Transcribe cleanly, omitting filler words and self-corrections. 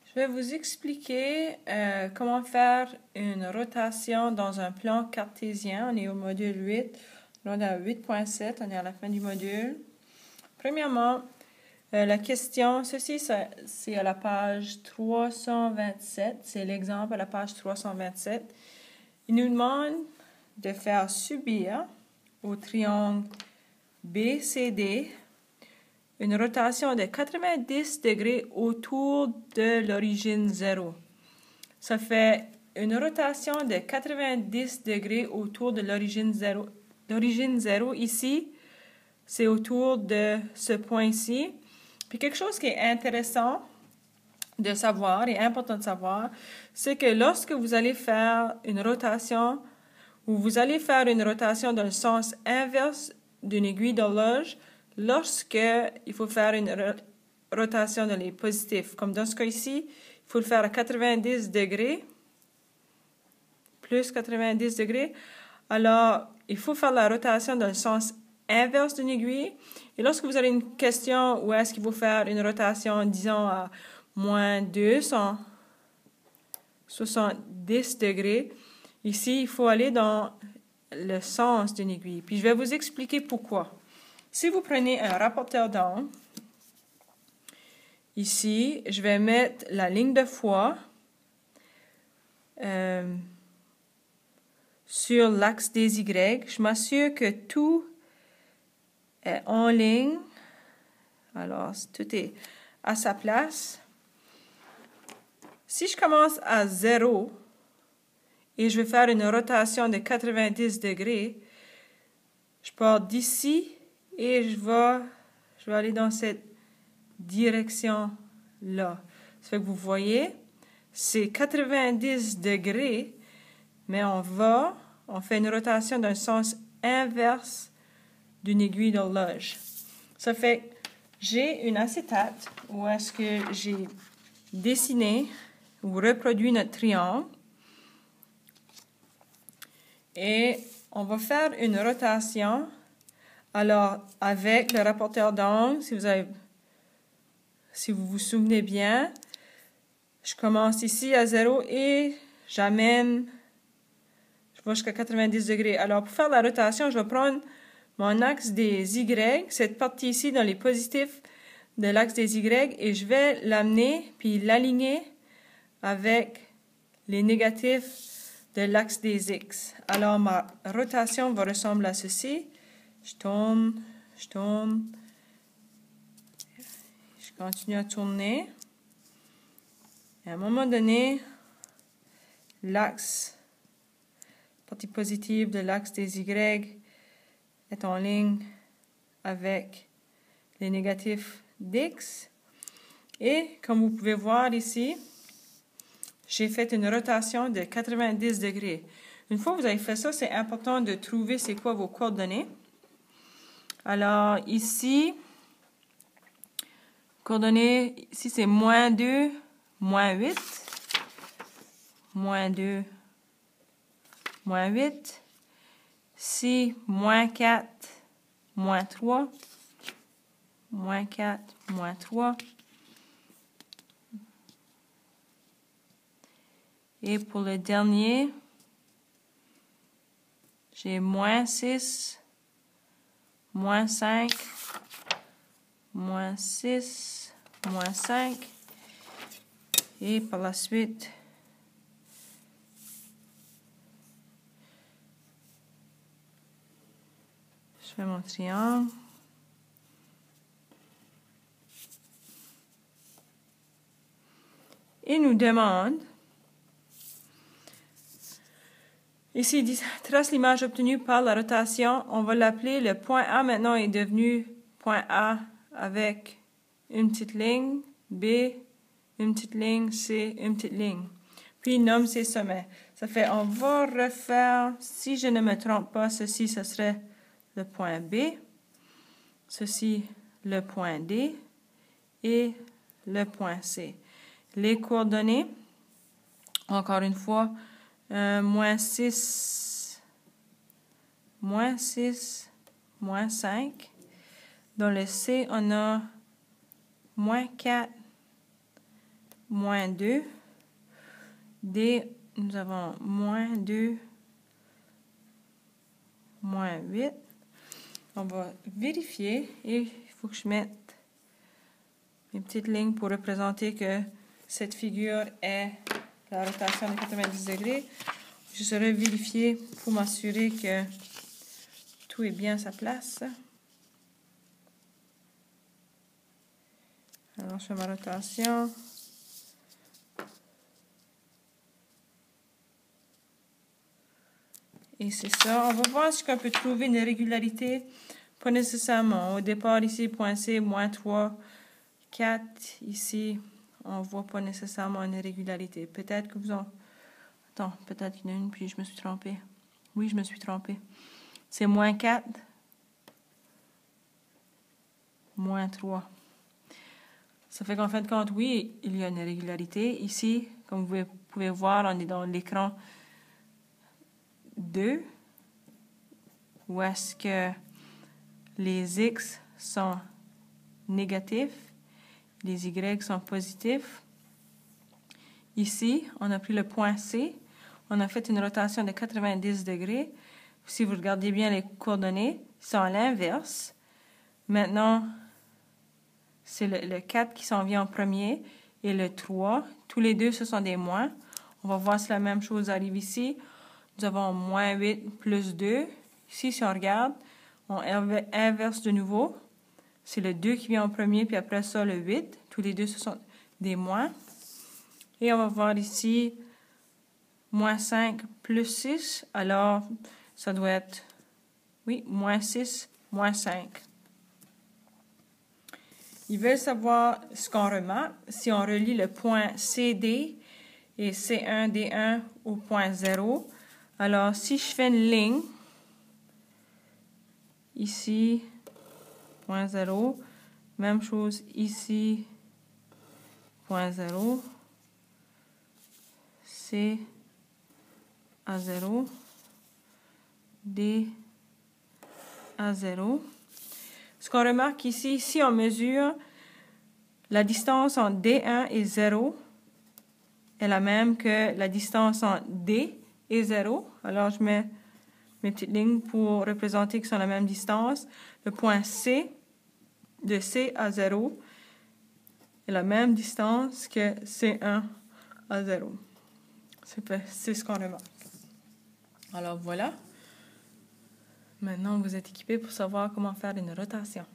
Je vais vous expliquer comment faire une rotation dans un plan cartésien. On est au module 8. On est à 8.7. On est à la fin du module. Premièrement, la question, c'est à la page 327. C'est l'exemple à la page 327. Il nous demande de faire subir au triangle BCD une rotation de 90 degrés autour de l'origine 0. Ça fait une rotation de 90 degrés autour de l'origine 0. L'origine 0 ici, c'est autour de ce point-ci. Puis quelque chose qui est intéressant de savoir et important de savoir, c'est que lorsque vous allez faire une rotation, ou vous allez faire une rotation dans le sens inverse d'une aiguille d'horloge, lorsque il faut faire une rotation dans les positifs, comme dans ce cas ici, il faut le faire à 90 degrés, plus 90 degrés, alors il faut faire la rotation dans le sens inverse d'une aiguille. Et lorsque vous avez une question où est-ce qu'il faut faire une rotation, disons, à moins 270 degrés, ici, il faut aller dans le sens d'une aiguille. Puis je vais vous expliquer pourquoi. Si vous prenez un rapporteur d'angle, ici, je vais mettre la ligne de foi sur l'axe des Y. Je m'assure que tout est en ligne. Alors, tout est à sa place. Si je commence à 0 et je vais faire une rotation de 90 degrés, je pars d'ici et je vais aller dans cette direction-là. Ça fait que vous voyez, c'est 90 degrés, mais on fait une rotation dans le sens inverse d'une aiguille d'horloge. Ça fait que j'ai une acétate où est-ce que j'ai dessiné ou reproduit notre triangle. Et on va faire une rotation. Alors, avec le rapporteur d'angle, si vous vous souvenez bien, je commence ici à 0 et je vais jusqu'à 90 degrés. Alors, pour faire la rotation, je vais prendre mon axe des Y, cette partie ici dans les positifs de l'axe des Y, et je vais l'amener puis l'aligner avec les négatifs de l'axe des X. Alors, ma rotation va ressembler à ceci. Je tourne, je continue à tourner. Et à un moment donné, l'axe, partie positive de l'axe des Y est en ligne avec les négatifs d'X. Et comme vous pouvez voir ici, j'ai fait une rotation de 90 degrés. Une fois que vous avez fait ça, c'est important de trouver c'est quoi vos coordonnées. Alors, ici, coordonnées, ici c'est moins 2, moins 8. Moins 2, moins 8. Ici, moins 4, moins 3. Moins 4, moins 3. Et pour le dernier, j'ai moins 6, moins 5, moins 6, moins 5. Et par la suite, je fais mon triangle. Il nous demande, ici, il dit, trace l'image obtenue par la rotation. On va l'appeler le point A. Maintenant, est devenu point A avec une petite ligne, B, une petite ligne, C, une petite ligne. Puis, il nomme ses sommets. Ça fait, on va refaire, si je ne me trompe pas, ceci, ce serait le point B. Ceci, le point D. Et le point C. Les coordonnées, encore une fois, moins 6, moins 6, moins 5. Dans le C, on a moins 4, moins 2. D, nous avons moins 2, moins 8. On va vérifier et il faut que je mette mes petites lignes pour représenter que cette figure est la rotation de 90 degrés. Je serai vérifier pour m'assurer que tout est bien à sa place. Alors, je fais ma rotation. Et c'est ça. On va voir si on peut trouver une régularité. Pas nécessairement. Au départ, ici, point C, moins 3, 4. Ici, on ne voit pas nécessairement une irrégularité. Peut-être que vous en... Attends, peut-être qu'il y en a une, puis je me suis trompée. Oui, je me suis trompée. C'est moins 4, moins 3. Ça fait qu'en fin de compte, oui, il y a une irrégularité. Ici, comme vous pouvez voir, on est dans l'écran 2, où est-ce que les X sont négatifs, les Y sont positifs. Ici, on a pris le point C, on a fait une rotation de 90 degrés. Si vous regardez bien les coordonnées, ils sont à l'inverse. Maintenant, c'est le 4 qui s'en vient en premier et le 3. Tous les deux, ce sont des moins. On va voir si la même chose arrive ici. Nous avons moins 8 plus 2. Ici, si on regarde, on inverse de nouveau. C'est le 2 qui vient en premier, puis après ça, le 8. Tous les deux, ce sont des moins. Et on va voir ici, moins 5 plus 6. Alors, ça doit être, oui, moins 6, moins 5. Ils veulent savoir ce qu'on remarque si on relie le point CD et C1, D1 au point 0. Alors, si je fais une ligne, ici, point 0, même chose ici, point 0, C à 0, D à 0. Ce qu'on remarque ici, si on mesure la distance entre D1 et 0 est la même que la distance entre D et 0. Alors, je mets mes petites lignes pour représenter qu'ils sont la même distance. Le point C, de C à 0, est la même distance que C1 à 0. C'est ce qu'on remarque. Alors, voilà. Maintenant, vous êtes équipés pour savoir comment faire une rotation.